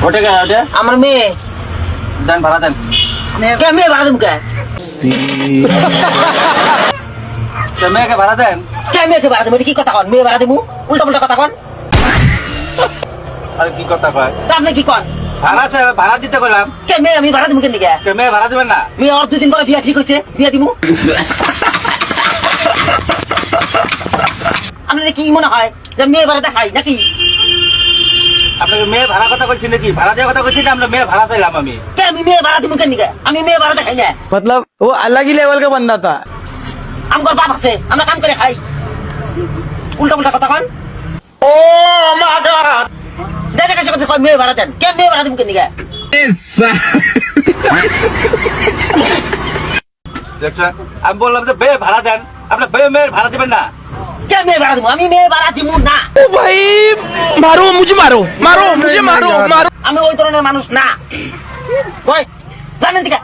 ওটা কে ওটা আমার মেয়ে দেন ভাড়া দেন মেয়ে ভাড়া দেবো কে মেয়েকে ভাড়া দেন মেয়েকে ভাড়া দেবো কি কথা কন মেয়ে ভাড়া দেবো উল্টা পুল্টা কথা কন আর কি কথা কয় তা আপনি কি কন ভাড়া দিতে কইলাম মেয়ে আমি ভাড়া দেবো কেন দিকে মেয়ে ভাড়া দিবেন না মেয়ে আর 2 দিন পরে বিয়া ঠিক হয়েছে বিয়া দিব আপনার কি মনে হয় যে মেয়ে ভাড়া দেখাই নাকি আপনাকে মেয়ে ভাড়া কথা কইছি নাকি ভাড়া দেওয়ার কথা কইছি না আমরা মেয়ে ভাড়া চাইলাম আমি আমি মেয়ে ভাড়া দিব কেন দিকে আমি মেয়ে ভাড়া দেখাই না मतलब वो अलग ही लेवल का बंदा था। আমার বাপ আছে আমরা কাম করে খাই উল্টা পুল্টা কথা কন ও মা গড দেখে কাছে কথা কয় মেয়ে ভাড়া দেন মেয়ে ভাড়া দিব কেন দিকে দেখছেন আমি বললাম যে মেয়ে ভাড়া দেন আপনার মেয়ের ভাড়া দিবেন না মেয়ে ভাড়া দিব আমি মেয়ে ভাড়া দিব না ओ भाई मारो मुझे मारो আমি ওই ধরনের মানুষ না ওই জানেন দিকে